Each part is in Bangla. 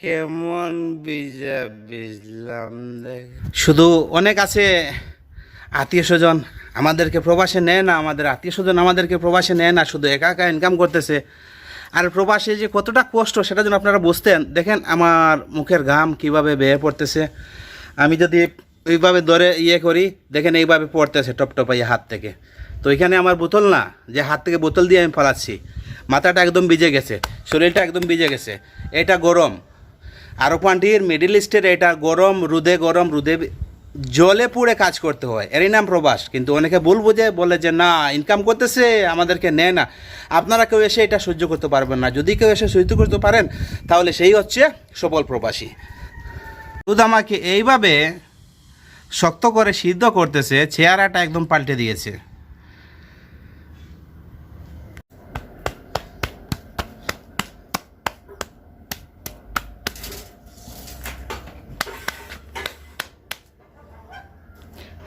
কেমন ভিজা ভিজলাম দেখ। শুধু অনেক আছে আত্মীয় স্বজন আমাদেরকে প্রবাসে নেয় না, আমাদের আত্মীয় স্বজন আমাদেরকে প্রবাসে নেয় না, শুধু একা একা ইনকাম করতেছে। আর প্রবাসে যে কতটা কষ্ট সেটা যেন আপনারা বুঝতেন। দেখেন আমার মুখের ঘাম কিভাবে বেয়ে পড়তেছে। আমি যদি ওইভাবে ধরে করি, দেখেন এইভাবে পড়তেছে টপ টপাইয়ে হাত থেকে। তো এখানে আমার বোতল না, যে হাত থেকে বোতল দিয়ে আমি ফালাচ্ছি, মাথাটা একদম ভিজে গেছে, শরীরটা একদম ভিজে গেছে। এটা গরম, আরব কান্ট্রির মিডল ইস্টের এটা গরম রোদে জলে পুড়ে কাজ করতে হয়, এরই নাম প্রবাস। কিন্তু অনেকে ভুল বুঝে বলে যে না ইনকাম করতেছে আমাদেরকে নেয় না। আপনারা কেউ এসে এটা সহ্য করতে পারবেন না। যদি কেউ এসে সহ্য করতে পারেন তাহলে সেই হচ্ছে সফল প্রবাসী। দুধ আমাকে এইভাবে শক্ত করে সিদ্ধ করতেছে, চেহারাটা একদম পাল্টে দিয়েছে।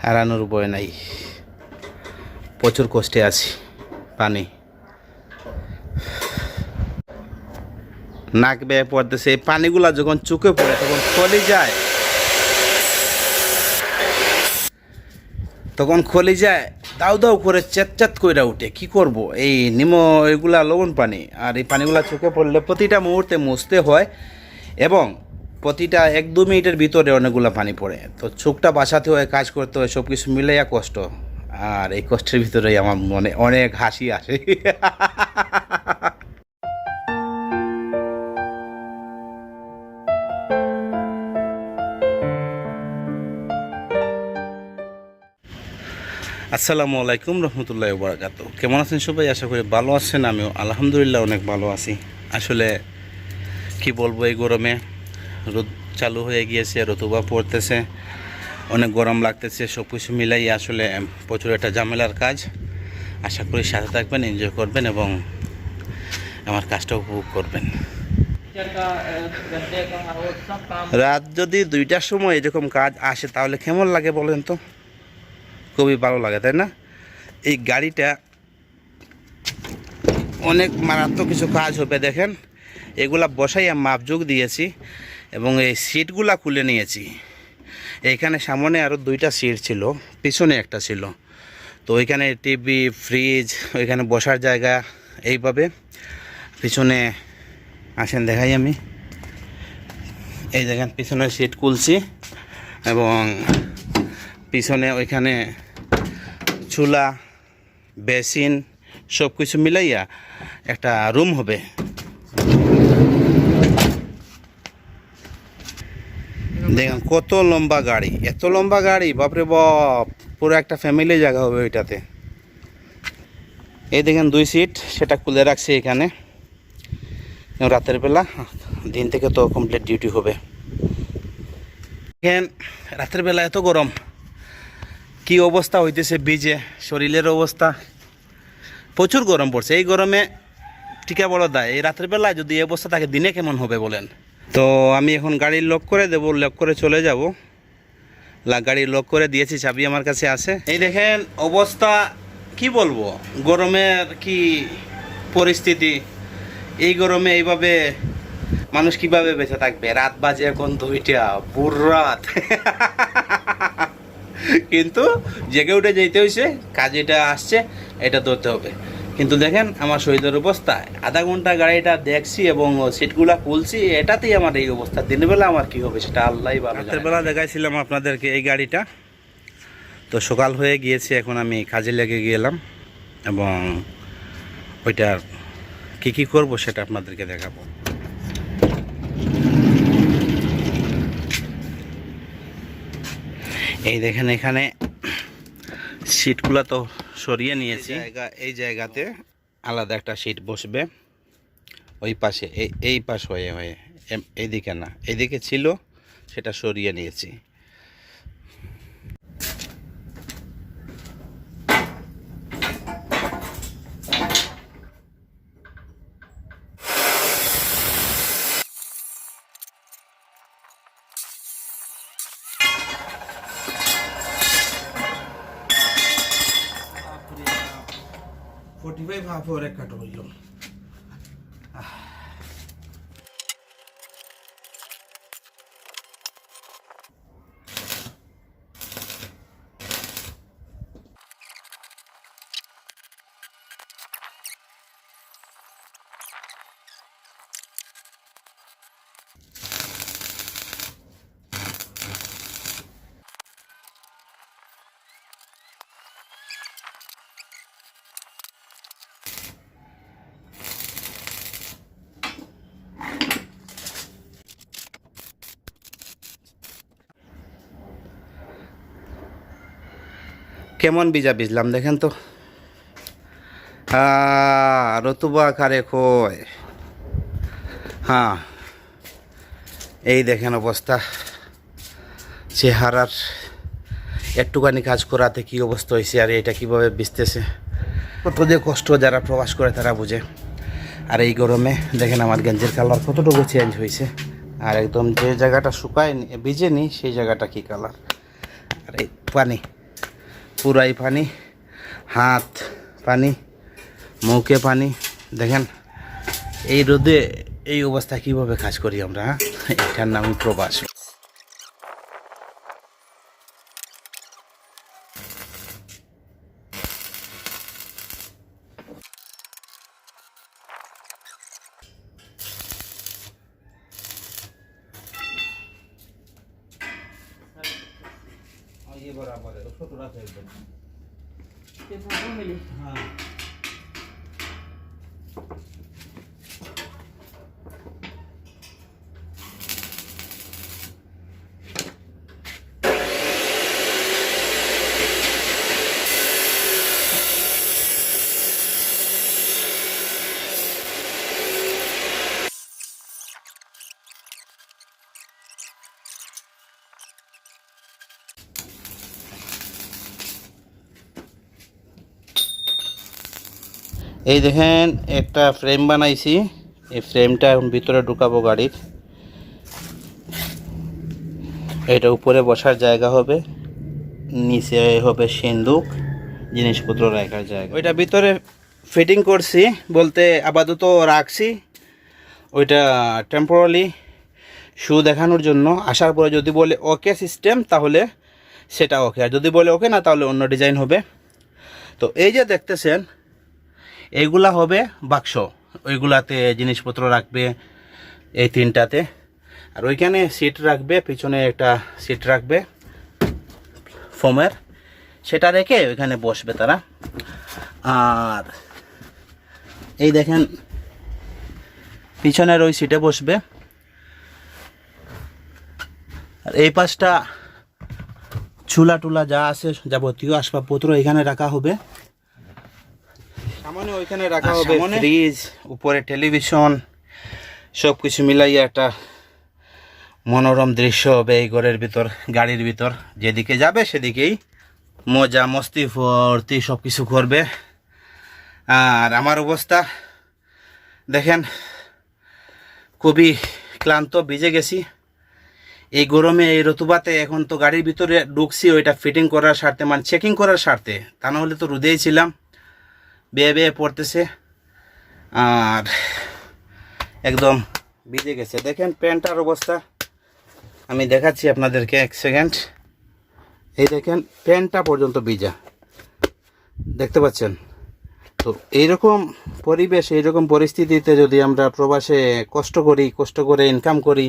হারানোর উপায় নাই, প্রচুর কষ্টে আছি। পানি নাক বেয়ে পড়তেছে। এই পানিগুলা যখন চোখে পড়ে তখন খলি যায় দাউ দাউ করে চেত কইরা উঠে। কি করব, এই এগুলা লবণ পানি, আর এই পানিগুলা চোখে পড়লে প্রতিটা মুহূর্তে মুছতে হয় এবং প্রতিটা 1-2 মিনিটের ভিতরে অনেকগুলো পানি পড়ে। তো চোখটা বাঁচাতে হয়, কাজ করতে হয়, সব কিছু মিলাইয়া কষ্ট। আর এই কষ্টের ভিতরেই আমার মনে অনেক হাসি আসে। আসসালামু আলাইকুম রহমতুল্লাহি ওয়া বারাকাতুহু। কেমন আছেন সবাই? আশা করি ভালো আছেন। আমিও আলহামদুলিল্লাহ অনেক ভালো আছি। আসলে কি বলবো, এই গরমে রোদ চালু হয়ে গিয়েছে, রতুবা পড়তেছে, অনেক গরম লাগতেছে। সব কিছু মিলাই আসলে প্রচুর একটা ঝামেলার কাজ। আশা করি সাথে থাকবেন, এনজয় করবেন এবং আমার কাজটা উপভোগ করবেন। রাত যদি 2টার সময় এরকম কাজ আসে তাহলে কেমন লাগে বলেন তো? খুবই ভালো লাগে, তাই না? এই গাড়িটা অনেক মারাত্মক কিছু কাজ হবে। দেখেন এগুলা বসাইয়া মাপযোগ দিয়েছি এবং এই সিটগুলা খুলে নিয়েছি। এইখানে সামনে আরও 2টা সিট ছিল, পিছনে একটা ছিল। তো ওইখানে টিভি, ফ্রিজ, ওইখানে বসার জায়গা। এইভাবে পিছনে আসেন দেখাই আমি। এই দেখেন পিছনের সিট খুলছি এবং পিছনে ওইখানে চুলা, বেসিন সব কিছু মিলাইয়া একটা রুম হবে। দেখেন কত লম্বা গাড়ি, এত লম্বা গাড়ি, বাপরে বাপ, পুরো একটা ফ্যামিলি জায়গা হবে ওইটাতে। এই দেখেন 2 সিট, সেটা খুলে রাখছি এখানে। রাতের বেলা, দিন থেকে তো কমপ্লিট ডিউটি হবে। দেখেন রাতের বেলা এত গরম, কি অবস্থা হইতেছে, ভিজে শরীরের অবস্থা। প্রচুর গরম পড়ছে এই গরমে। টিকা বড় দায়, এই রাতের বেলায় যদি এই অবস্থা থাকে দিনে কেমন হবে বলেন? তো আমি এখন গাড়ি লক করে দেবো, লক করে চলে যাব। গাড়ি লক করে দিয়েছি, চাবি আমার কাছে আছে। এই দেখেন অবস্থা, কি বলবো, গরমের কি পরিস্থিতি। এই গরমে এইভাবে মানুষ কিভাবে বেঁচে থাকবে? রাত বাজে এখন 2টা, ভোর রাত। কিন্তু জেগে উঠে যেতে হয়েছে, কাজ এটা আসছে, এটা ধরতে হবে। কিন্তু দেখেন আমার শরীরের অবস্থা, আধা ঘন্টা গাড়িটা দেখছি এবং সিটগুলা খুলছি, এটাতেই আমার এই অবস্থা। দিনের বেলা আমার কি হবে সেটা আল্লাহই ভালো জানে। রাতের বেলা দেখাইছিলাম আপনাদেরকে এই গাড়িটা। তো সকাল হয়ে গিয়েছে, এখন আমি কাজে লেগে গেলাম এবং ওইটার কি করব সেটা আপনাদেরকে দেখাবো। এই দেখেন এখানে সিটগুলো তো সরিয়ে নিয়েছি। এই জায়গাতে আলাদা একটা সিট বসবে, ওই পাশে, এই পাশ হয়ে এইদিকে না, এইদিকে ছিল, সেটা সরিয়ে নিয়েছি। ভাব ওরে কাটো হইল। কেমন বীজা বিজলাম দেখেন তো, রতুবা আকারে কয়। হ্যাঁ, এই দেখেন অবস্থা চেহারার, একটুখানি কাজ করাতে কি অবস্থা হয়েছে, আর এটা কিভাবে ভিজতেছে। কত যে কষ্ট যারা প্রবাস করে তারা বুঝে। আর এই গরমে দেখেন আমার গেঞ্জির কালার কতটুকু চেঞ্জ হয়েছে, আর একদম যে জায়গাটা শুকায়নি ভিজেনি সেই জায়গাটা কি কালার। আর এই পানি, পুরাই পানি, হাত পানি, মুখে পানি। দেখেন এই রোদে এই অবস্থা কিভাবে কাজ করি আমরা, এটার নামই প্রবাস। ये बराबर है, उसको थोड़ा सा एकदम हाँ। এই দেখেন একটা ফ্রেম বানাইছি, এই ফ্রেমটা এখন ভিতরে ঢুকাবো গাড়ির। এটা উপরে বসার জায়গা হবে, নিচে হবে সিন্দুক, জিনিসপত্র রাখার জায়গা। ওইটা ভিতরে ফিটিং করছি বলতে আপাতত রাখছি, ওইটা টেম্পোরারি শু দেখানোর জন্য। আসার পরে যদি বলে ওকে সিস্টেম তাহলে সেটা ওকে, আর যদি বলে ওকে না তাহলে অন্য ডিজাইন হবে। তো এই যে দেখতেছেন এইগুলা হবে বাক্স, ওইগুলাতে জিনিসপত্র রাখবে এই তিনটাতে। আর ওইখানে সিট রাখবে, পিছনে একটা সিট রাখবে ফোমের, সেটা রেখে ওইখানে বসবে তারা। আর এই দেখেন পিছনের ওই সিটে বসবে। আর এই পাশটা চুলা টুলা যা আছে যাবতীয় আসবাবপত্র এখানে রাখা হবে, সামনে ওইখানে রাখা হবে ফ্রিজ, উপরে টেলিভিশন, সব কিছু মিলাইয়া একটা মনোরম দৃশ্য হবে এই ঘরের ভিতর, গাড়ির ভিতর। যেদিকে যাবে সেদিকেই মজা মস্তি ফুর্তি সব কিছু করবে। আর আমার অবস্থা দেখেন, খুবই ক্লান্ত, ভিজে গেছি এই গরমে, এই রতুবাতে। এখন তো গাড়ির ভিতরে ঢুকছি ওইটা ফিটিং করার স্বার্থে, মানে চেকিং করার স্বার্থে, তা নাহলে তো রোদেই ছিলাম, বেয়ে বেয়ে পড়তেছে আর একদম ভিজে গেছে। দেখেন প্যান্টটার অবস্থা আমি দেখাচ্ছি আপনাদেরকে, এক সেকেন্ড। এই দেখেন প্যান্টটা পর্যন্ত ভিজা, দেখতে পাচ্ছেন। তো এইরকম পরিবেশ, এইরকম পরিস্থিতিতে যদি আমরা প্রবাসে কষ্ট করে ইনকাম করি,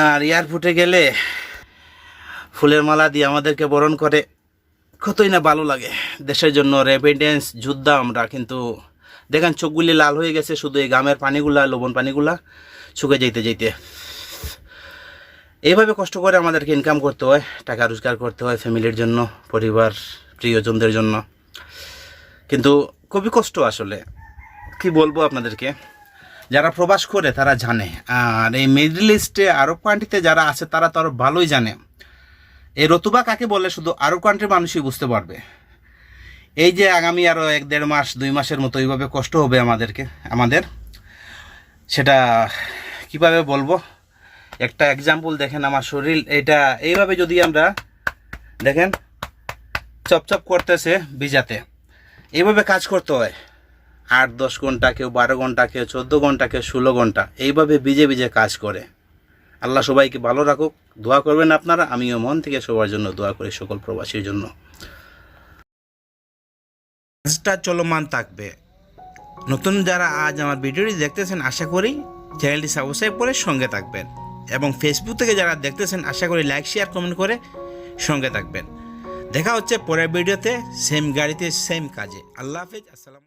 আর এয়ারপোর্টে গেলে ফুলের মালা দিয়ে আমাদেরকে বরণ করে, কতই না ভালো লাগে। দেশের জন্য রেভিডেন্স যোদ্ধা আমরা, কিন্তু দেখেন চোখগুলি লাল হয়ে গেছে শুধু এই গামের পানিগুলা, লবণ পানিগুলা শুকে যেতে। এইভাবে কষ্ট করে আমাদেরকে ইনকাম করতে হয়, টাকা রোজগার করতে হয় ফ্যামিলির জন্য, পরিবার প্রিয়জনদের জন্য। কিন্তু খুবই কষ্ট আসলে, কি বলবো আপনাদেরকে। যারা প্রবাস করে তারা জানে, আর এই মিডল ইস্টে আরব কান্ট্রিতে যারা আছে তারা তো আরও ভালোই জানে এই রতুবা কাকে বলে, শুধু আরব কান্ট্রির মানুষই বুঝতে পারবে। এই যে আগামী আরও 1-1.5 মাস 2 মাসের মতো এইভাবে কষ্ট হবে আমাদের, সেটা কিভাবে বলবো। একটা এক্সাম্পল দেখেন, আমার শরীর এটা এইভাবে যদি আমরা দেখেন চপচপ করতেছে ভিজাতে, এইভাবে কাজ করতে হয় 8-10 ঘন্টা, কেউ 12 ঘন্টা, কেউ 14 ঘন্টা, কেউ 16 ঘন্টা, এইভাবে ভিজে কাজ করে। আল্লাহ সবাইকে ভালো রাখুক, দোয়া করবেন আপনারা, আমিও মন থেকে সবার জন্য দোয়া করি, সকল প্রবাসীর জন্য। কাজটা চলমান থাকবে। নতুন যারা আজ আমার ভিডিওটি দেখতেছেন, আশা করি চ্যানেলটি সাবস্ক্রাইব করে সঙ্গে থাকবেন, এবং ফেসবুক থেকে যারা দেখতেছেন আশা করি লাইক শেয়ার কমেন্ট করে সঙ্গে থাকবেন। দেখা হচ্ছে পরের ভিডিওতে, সেম গাড়িতে সেম কাজে। আল্লাহ হাফেজ, আসসালাম।